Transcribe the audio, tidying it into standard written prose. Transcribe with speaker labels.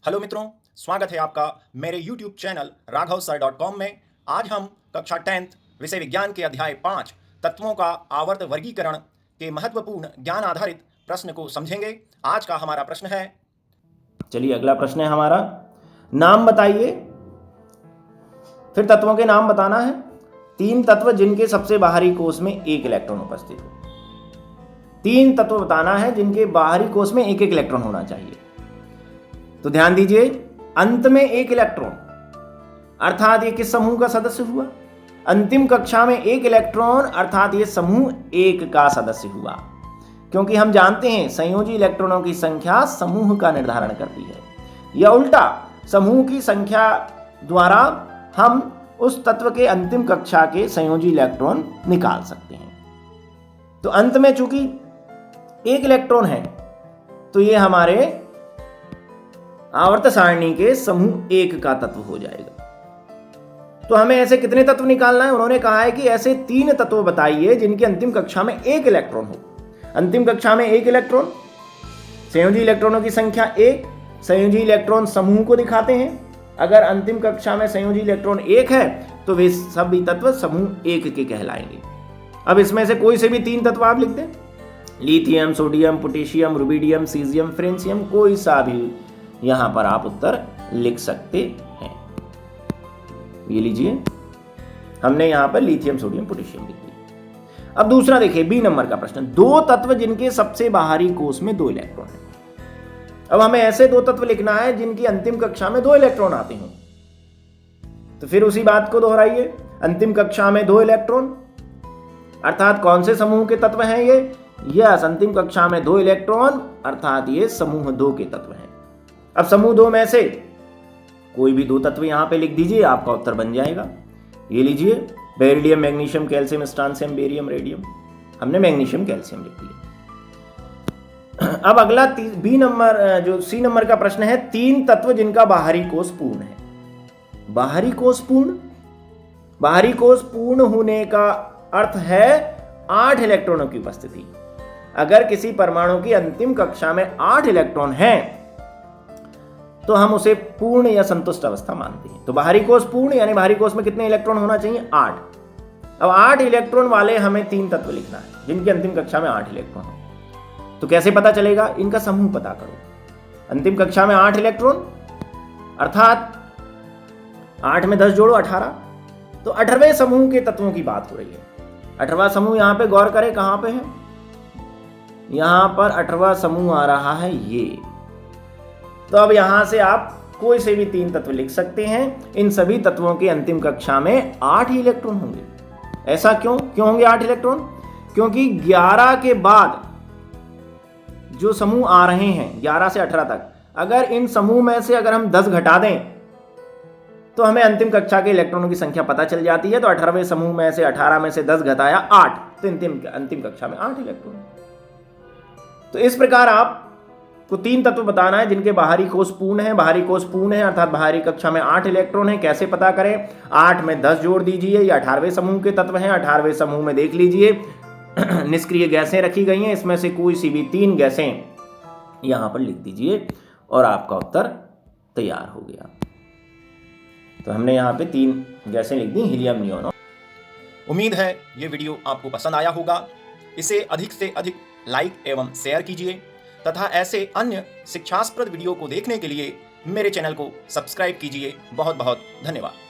Speaker 1: Hello मित्रों, स्वागत है आपका मेरे YouTube चैनल raghavsir.com में। आज हम कक्षा 10th विषय विज्ञान के अध्याय 5 तत्वों का आवर्त वर्गीकरण के महत्वपूर्ण ज्ञान आधारित प्रश्न को समझेंगे। आज का हमारा प्रश्न है,
Speaker 2: चलिए अगला प्रश्न है हमारा, नाम बताइए। फिर तत्वों के नाम बताना है। 3 तत्व जिनके सबसे बाहरी कोष में 1 इलेक्ट्रॉन उपस्थित हो। 3 तत्व बताना है जिनके बाहरी कोष में 1-1 इलेक्ट्रॉन होना चाहिए। तो ध्यान दीजिए, अंत में 1 इलेक्ट्रॉन अर्थात ये किस समूह का सदस्य हुआ? अंतिम कक्षा में 1 इलेक्ट्रॉन अर्थात ये समूह 1 का सदस्य हुआ, क्योंकि हम जानते हैं संयोजी इलेक्ट्रॉनों की संख्या समूह का निर्धारण करती है, या उल्टा समूह की संख्या द्वारा हम उस तत्व के अंतिम कक्षा के संयोजी इलेक्ट्रॉन निकाल सकते हैं। तो अंत में चूंकि 1 इलेक्ट्रॉन है तो ये हमारे आवर्त सारणी के समूह 1 का तत्व हो जाएगा। तो हमें ऐसे कितने तत्व निकालना है? उन्होंने कहा है कि ऐसे 3 तत्व बताइए जिनकी अंतिम कक्षा में 1 इलेक्ट्रॉन हो। अंतिम कक्षा में 1 इलेक्ट्रॉन, संयोजी इलेक्ट्रॉनों की संख्या 1, संयोजी इलेक्ट्रॉन समूह को दिखाते हैं। अगर अंतिम कक्षा में संयोजी इलेक्ट्रॉन 1 है तो वे सभी तत्व समूह 1 के कहलाएंगे। अब इसमें से कोई से भी 3 तत्व आप लिख दें, lithium, sodium, potassium, rubidium, caesium, francium, कोई सा भी यहां पर आप उत्तर लिख सकते हैं। ये लीजिए, हमने यहां पर लिथियम, सोडियम, पोटेशियम लिख दिया। अब दूसरा देखिए, बी नंबर का प्रश्न, 2 तत्व जिनके सबसे बाहरी कोष में 2 इलेक्ट्रॉन है। अब हमें ऐसे 2 तत्व लिखना है जिनकी अंतिम कक्षा में 2 इलेक्ट्रॉन आते हों। तो फिर उसी बात को दोहराइए, अंतिम कक्षा में 2 इलेक्ट्रॉन अर्थात कौन से समूह के तत्व हैं ये? यस, अंतिम कक्षा में 2 इलेक्ट्रॉन अर्थात ये समूह 2 के तत्व हैं। अब समूह 2 में से कोई भी 2 तत्व यहां पे लिख दीजिए, आपका उत्तर बन जाएगा। ये लीजिए, beryllium, magnesium, calcium, strontium, barium, radium. हमने मैग्नीशियम, कैल्शियम लिख दिया। अब अगला बी नंबर जो सी नंबर का प्रश्न है, 3 तत्व जिनका बाहरी कोष पूर्ण है। बाहरी कोष पूर्ण, बाहरी कोष पूर्ण होने का अर्थ है 8 इलेक्ट्रॉनों की उपस्थिति। अगर किसी परमाणु की अंतिम कक्षा में 8 इलेक्ट्रॉन हैं तो हम उसे पूर्ण या संतुष्ट अवस्था मानते हैं। तो बाहरी कोष पूर्ण यानी बाहरी कोष में कितने इलेक्ट्रॉन होना चाहिए? 8। अब 8 इलेक्ट्रॉन वाले हमें 3 तत्व लिखना है जिनकी अंतिम कक्षा में 8 इलेक्ट्रॉन हो। तो कैसे पता चलेगा? इनका समूह पता करो। अंतिम कक्षा में 8 इलेक्ट्रॉन अर्थात 8 में 10 जोड़ो 18, तो 18वें समूह के तत्वों की बात हो रही है। 18वां समूह यहां पे गौर करें, कहां पे है? यहां पर 18वां समूह आ रहा है ये। तो अब यहां से आप कोई से भी 3 तत्व लिख सकते हैं। इन सभी तत्वों की अंतिम कक्षा में 8 ही इलेक्ट्रॉन होंगे। ऐसा क्यों होंगे 8 इलेक्ट्रॉन? क्योंकि 11 के बाद जो समूह आ रहे हैं 11 से 18 तक, अगर इन समूह में से अगर हम 10 घटा दें तो हमें अंतिम कक्षा के इलेक्ट्रॉनों की संख्या पता चल जाती है। तो 18वें समूह में से 18 में से 10 घटाया 8, तो अंतिम कक्षा में 8 इलेक्ट्रॉन। तो इस प्रकार आप को 3 तत्व बताना है जिनके बाहरी कोष पूर्ण है। बाहरी कोष पूर्ण है अर्थात बाहरी कक्षा में 8 इलेक्ट्रॉन है। कैसे पता करें? 8 में 10 जोड़ दीजिए, ये 18वें समूह के तत्व हैं। 18वें समूह में देख लीजिए निष्क्रिय गैसें रखी गई हैं, इसमें से कोई सी भी 3 गैसें यहां पर लिख दीजिए और आपका उत्तर तैयार हो गया। तो हमने यहां पे 3 गैसें लिख दी, हीलियम, नियोन।
Speaker 1: उम्मीद है ये वीडियो आपको पसंद आया होगा। इसे अधिक से अधिक लाइक एवं शेयर कीजिए तथा ऐसे अन्य शिक्षास्पद वीडियो को देखने के लिए मेरे चैनल को सब्सक्राइब कीजिए। बहुत बहुत धन्यवाद।